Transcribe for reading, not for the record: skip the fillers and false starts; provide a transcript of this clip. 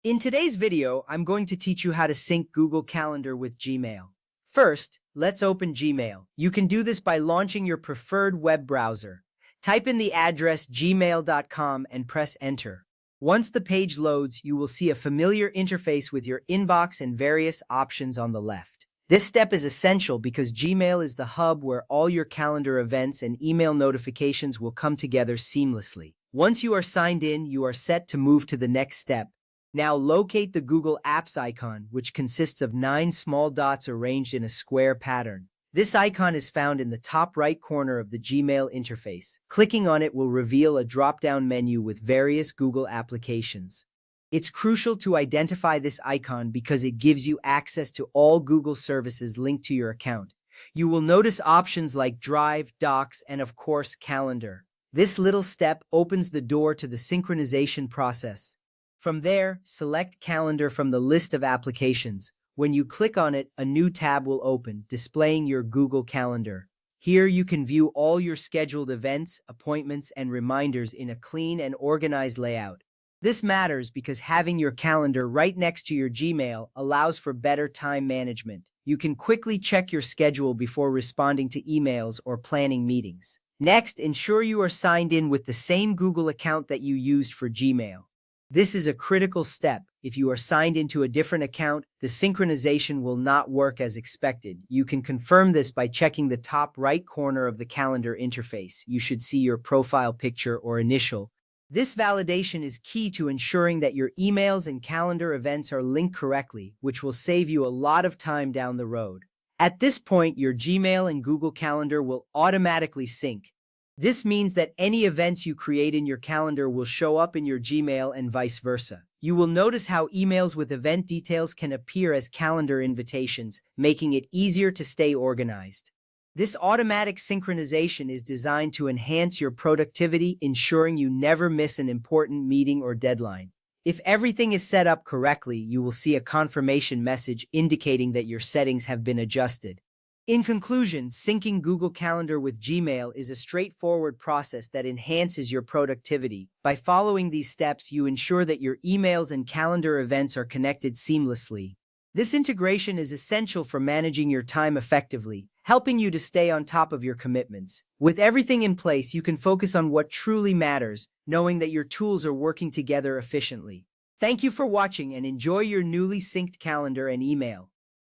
In today's video, I'm going to teach you how to sync Google Calendar with Gmail. First, let's open Gmail. You can do this by launching your preferred web browser. Type in the address gmail.com and press enter. Once the page loads, you will see a familiar interface with your inbox and various options on the left. This step is essential because Gmail is the hub where all your calendar events and email notifications will come together seamlessly. Once you are signed in, you are set to move to the next step. Now locate the Google Apps icon, which consists of 9 small dots arranged in a square pattern. This icon is found in the top right corner of the Gmail interface. Clicking on it will reveal a drop-down menu with various Google applications. It's crucial to identify this icon because it gives you access to all Google services linked to your account. You will notice options like Drive, Docs, and of course, Calendar. This little step opens the door to the synchronization process. From there, select Calendar from the list of applications. When you click on it, a new tab will open, displaying your Google Calendar. Here you can view all your scheduled events, appointments, and reminders in a clean and organized layout. This matters because having your calendar right next to your Gmail allows for better time management. You can quickly check your schedule before responding to emails or planning meetings. Next, ensure you are signed in with the same Google account that you used for Gmail. This is a critical step. If you are signed into a different account, the synchronization will not work as expected. You can confirm this by checking the top right corner of the calendar interface. You should see your profile picture or initial. This validation is key to ensuring that your emails and calendar events are linked correctly, which will save you a lot of time down the road. At this point, your Gmail and Google Calendar will automatically sync. This means that any events you create in your calendar will show up in your Gmail and vice versa. You will notice how emails with event details can appear as calendar invitations, making it easier to stay organized. This automatic synchronization is designed to enhance your productivity, ensuring you never miss an important meeting or deadline. If everything is set up correctly, you will see a confirmation message indicating that your settings have been adjusted. In conclusion, syncing Google Calendar with Gmail is a straightforward process that enhances your productivity. By following these steps, you ensure that your emails and calendar events are connected seamlessly. This integration is essential for managing your time effectively, helping you to stay on top of your commitments. With everything in place, you can focus on what truly matters, knowing that your tools are working together efficiently. Thank you for watching and enjoy your newly synced calendar and email.